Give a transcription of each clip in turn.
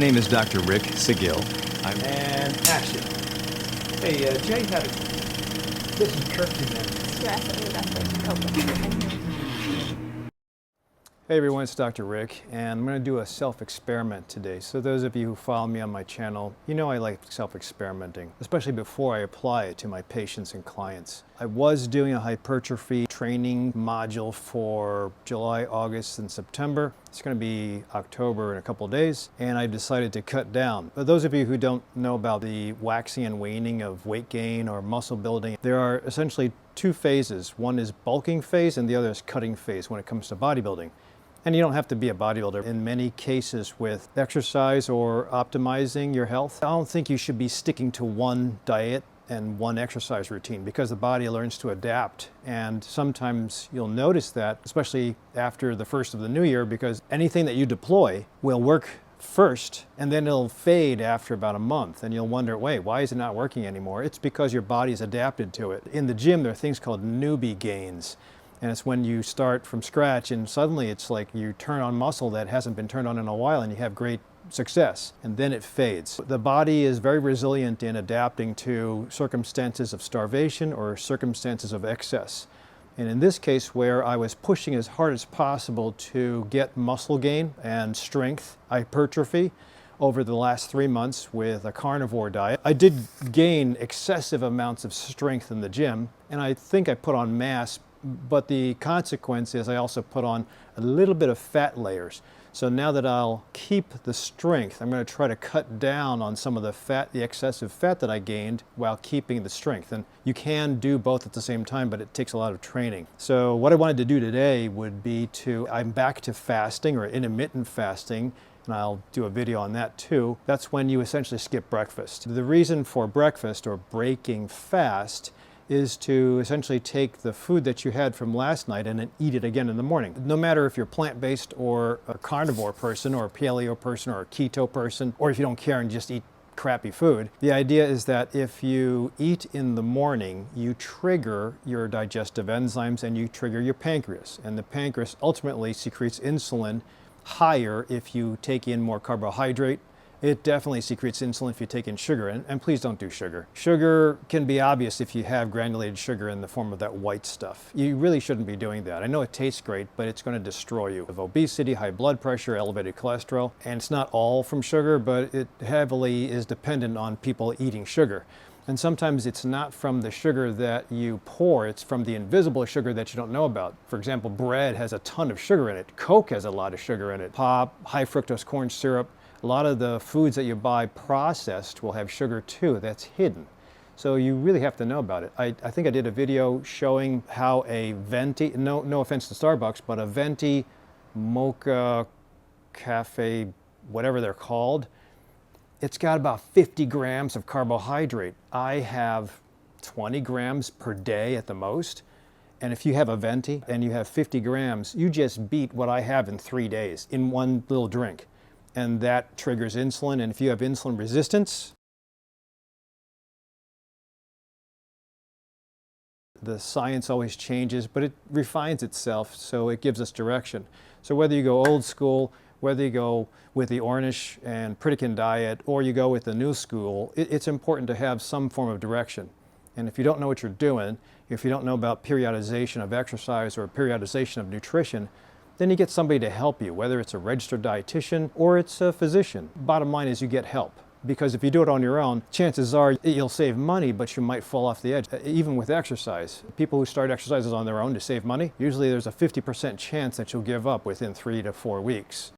My name is Dr. Rick Seguil. And action. Hey, Jay, this is Kirk again. Stress investing coping. Hey everyone, it's Dr. Rick, and I'm going to do a self-experiment today. So those of you who follow me on my channel, you know I like self-experimenting, especially before I apply it to my patients and clients. I was doing a hypertrophy training module for July, August, and September. It's going to be October in a couple of days, and I've decided to cut down. But those of you who don't know about the waxing and waning of weight gain or muscle building, there are essentially two phases. One is bulking phase and the other is cutting phase when it comes to bodybuilding. And you don't have to be a bodybuilder. In many cases with exercise or optimizing your health, I don't think you should be sticking to one diet and one exercise routine because the body learns to adapt. And sometimes you'll notice that, especially after the first of the new year, because anything that you deploy will work first and then it'll fade after about a month and you'll wonder, wait, why is it not working anymore? It's because your body's adapted to it. In the gym, there are things called Newbie Gains. And it's when you start from scratch and suddenly it's like you turn on muscle that hasn't been turned on in a while and you have great success, and then it fades. The body is very resilient in adapting to circumstances of starvation or circumstances of excess. And in this case, where I was pushing as hard as possible to get muscle gain and strength, hypertrophy, over the last 3 months with a carnivore diet, I did gain excessive amounts of strength in the gym, and I think I put on mass. But the consequence is I also put on a little bit of fat layers. So now that I'll keep the strength, I'm going to try to cut down on some of the fat, the excessive fat that I gained while keeping the strength. And you can do both at the same time, but it takes a lot of training. So what I wanted to do today would be I'm back to fasting or intermittent fasting, and I'll do a video on that too. That's when you essentially skip breakfast. The reason for breakfast or breaking fast is to essentially take the food that you had from last night and then eat it again in the morning. No matter if you're plant-based or a carnivore person or a paleo person or a keto person, or if you don't care and just eat crappy food, the idea is that if you eat in the morning, you trigger your digestive enzymes and you trigger your pancreas. And the pancreas ultimately secretes insulin higher if you take in more carbohydrate. It definitely secretes insulin if you take in sugar, and please don't do sugar. Sugar can be obvious if you have granulated sugar in the form of that white stuff. You really shouldn't be doing that. I know it tastes great, but it's going to destroy you. Of obesity, high blood pressure, elevated cholesterol, and it's not all from sugar, but it heavily is dependent on people eating sugar. And sometimes it's not from the sugar that you pour, it's from the invisible sugar that you don't know about. For example, bread has a ton of sugar in it. Coke has a lot of sugar in it. Pop, high fructose corn syrup. A lot of the foods that you buy processed will have sugar too, that's hidden. So you really have to know about it. I think I did a video showing how a venti, no offense to Starbucks, but a venti, mocha, cafe, whatever they're called, it's got about 50 grams of carbohydrate. I have 20 grams per day at the most. And if you have a venti and you have 50 grams, you just beat what I have in 3 days in one little drink. And that triggers insulin, and if you have insulin resistance, the science always changes, but it refines itself, so it gives us direction. So whether you go old school, whether you go with the Ornish and Pritikin diet, or you go with the new school, it's important to have some form of direction. And if you don't know what you're doing, if you don't know about periodization of exercise or periodization of nutrition, then you get somebody to help you, whether it's a registered dietitian or it's a physician. Bottom line is you get help. Because if you do it on your own, chances are you'll save money, but you might fall off the edge. Even with exercise, people who start exercises on their own to save money, usually there's a 50% chance that you'll give up within 3 to 4 weeks.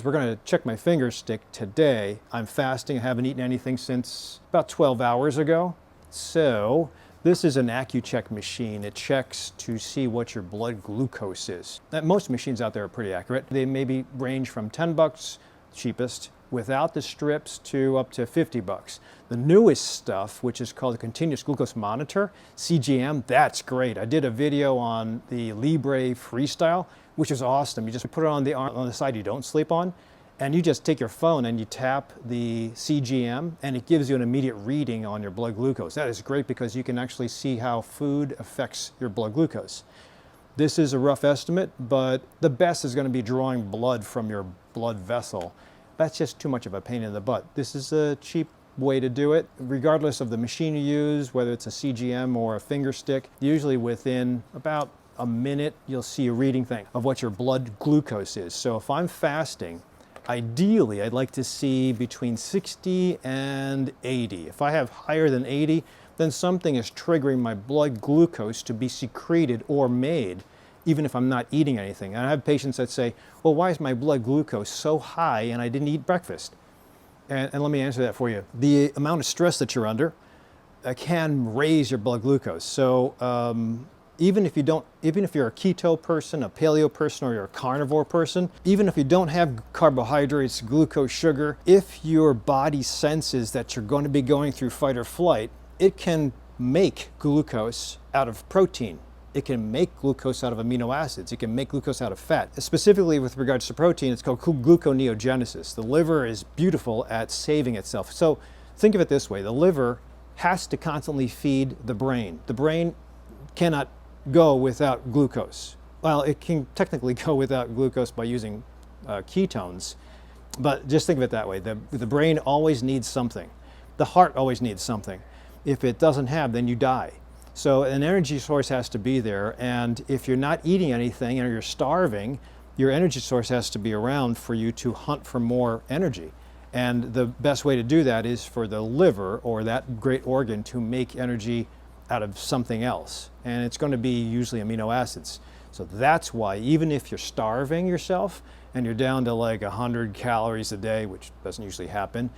We're going to check my finger stick today. I'm fasting. I haven't eaten anything since about 12 hours ago. So this is an AccuCheck machine. It checks to see what your blood glucose is. Most machines out there are pretty accurate. They maybe range from 10 bucks, cheapest, without the strips, to up to 50 bucks. The newest stuff, which is called the Continuous Glucose Monitor, CGM, that's great. I did a video on the Libre Freestyle, which is awesome. You just put it on the side you don't sleep on, and you just take your phone and you tap the CGM and it gives you an immediate reading on your blood glucose. That is great because you can actually see how food affects your blood glucose. This is a rough estimate, but the best is going to be drawing blood from your blood vessel. That's just too much of a pain in the butt. This is a cheap way to do it, regardless of the machine you use, whether it's a CGM or a finger stick. Usually within about a minute, you'll see a reading thing of what your blood glucose is. So if I'm fasting, ideally, I'd like to see between 60 and 80. If I have higher than 80, then something is triggering my blood glucose to be secreted or made, even if I'm not eating anything. And I have patients that say, well, why is my blood glucose so high and I didn't eat breakfast? And let me answer that for you. The amount of stress that you're under can raise your blood glucose. So even if you're a keto person, a paleo person, or you're a carnivore person, even if you don't have carbohydrates, glucose, sugar, if your body senses that you're going to be going through fight or flight, it can make glucose out of protein. It can make glucose out of amino acids. It can make glucose out of fat. Specifically with regards to protein, it's called gluconeogenesis. The liver is beautiful at saving itself. So think of it this way. The liver has to constantly feed the brain. The brain cannot go without glucose. Well, it can technically go without glucose by using ketones, but just think of it that way. The brain always needs something. The heart always needs something. If it doesn't have, then you die. So an energy source has to be there, and if you're not eating anything or you're starving, your energy source has to be around for you to hunt for more energy. And the best way to do that is for the liver, or that great organ, to make energy out of something else. And it's going to be usually amino acids. So that's why even if you're starving yourself and you're down to like 100 calories a day, which doesn't usually happen,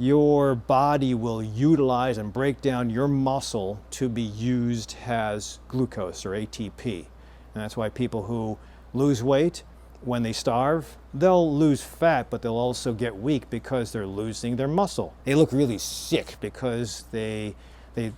your body will utilize and break down your muscle to be used as glucose or ATP. And that's why people who lose weight, when they starve, they'll lose fat, but they'll also get weak because they're losing their muscle. They look really sick because they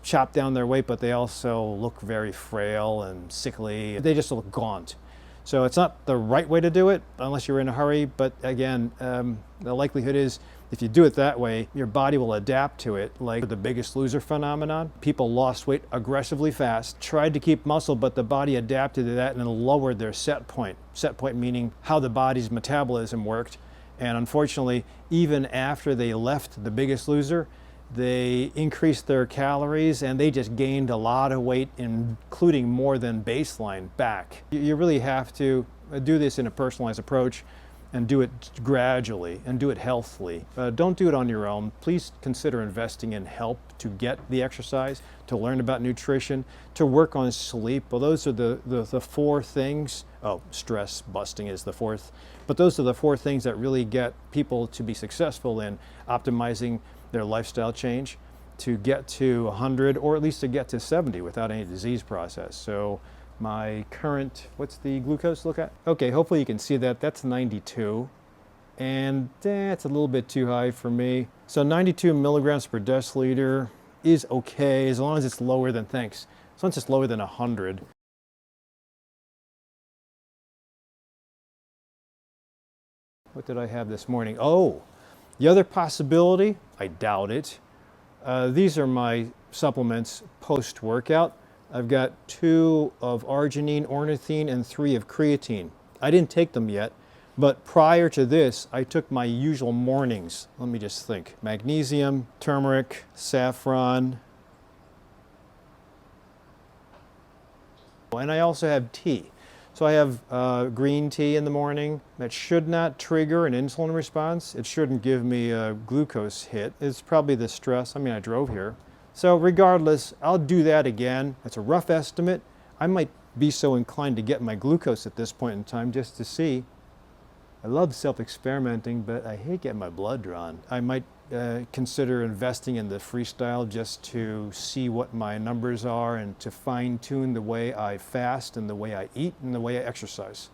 chop down their weight, but they also look very frail and sickly. They just look gaunt. So it's not the right way to do it unless you're in a hurry, but again, the likelihood is if you do it that way, your body will adapt to it, like the Biggest Loser phenomenon. People lost weight aggressively fast, tried to keep muscle, but the body adapted to that and then lowered their set point. Set point meaning how the body's metabolism worked. And unfortunately, even after they left the Biggest Loser, they increased their calories and they just gained a lot of weight, including more than baseline back. You really have to do this in a personalized approach and do it gradually and do it healthily. Don't do it on your own. Please consider investing in help to get the exercise, to learn about nutrition, to work on sleep. Well, those are the four things. Oh, stress busting is the fourth. But those are the four things that really get people to be successful in optimizing their lifestyle change to get to 100 or at least to get to 70 without any disease process. So my current, what's the glucose look at? Okay, hopefully you can see that. That's 92. And that's a little bit too high for me. So 92 milligrams per deciliter is okay as long as it's lower than, as long as it's lower than 100. What did I have this morning? Oh, the other possibility, I doubt it. These are my supplements post-workout. I've got 2 of arginine, ornithine, and 3 of creatine. I didn't take them yet, but prior to this, I took my usual mornings. Let me just think. Magnesium, turmeric, saffron, and I also have tea. So I have green tea in the morning. That should not trigger an insulin response. It shouldn't give me a glucose hit. It's probably the stress. I mean, I drove here. So regardless, I'll do that again. It's a rough estimate. I might be so inclined to get my glucose at this point in time just to see. I love self-experimenting, but I hate getting my blood drawn. I might consider investing in the freestyle just to see what my numbers are and to fine-tune the way I fast and the way I eat and the way I exercise.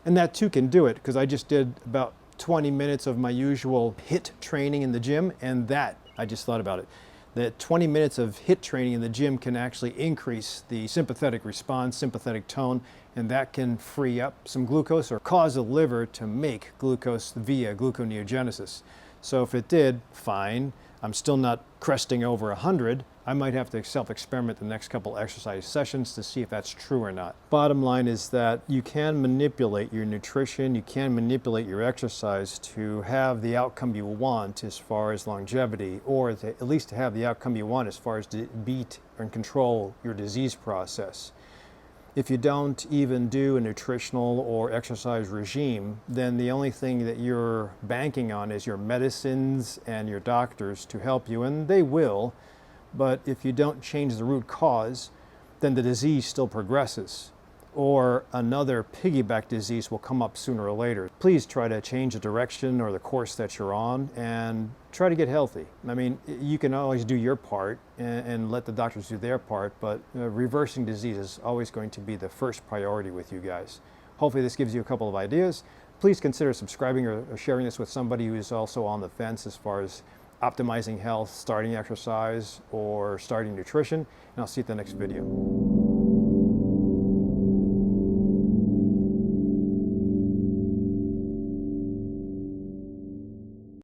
And that too can do it, because I just did about 20 minutes of my usual HIIT training in the gym, and that, I just thought about it, that 20 minutes of HIIT training in the gym can actually increase the sympathetic response, sympathetic tone, and that can free up some glucose or cause the liver to make glucose via gluconeogenesis. So if it did, fine. I'm still not cresting over 100, I might have to self-experiment the next couple exercise sessions to see if that's true or not. Bottom line is that you can manipulate your nutrition, you can manipulate your exercise to have the outcome you want as far as longevity, or at least to have the outcome you want as far as to beat and control your disease process. If you don't even do a nutritional or exercise regime, then the only thing that you're banking on is your medicines and your doctors to help you, and they will, but if you don't change the root cause, then the disease still progresses, or another piggyback disease will come up sooner or later. Please try to change the direction or the course that you're on and try to get healthy. I mean, you can always do your part and let the doctors do their part, but reversing disease is always going to be the first priority with you guys. Hopefully this gives you a couple of ideas. Please consider subscribing or sharing this with somebody who is also on the fence as far as optimizing health, starting exercise, or starting nutrition, and I'll see you at the next video.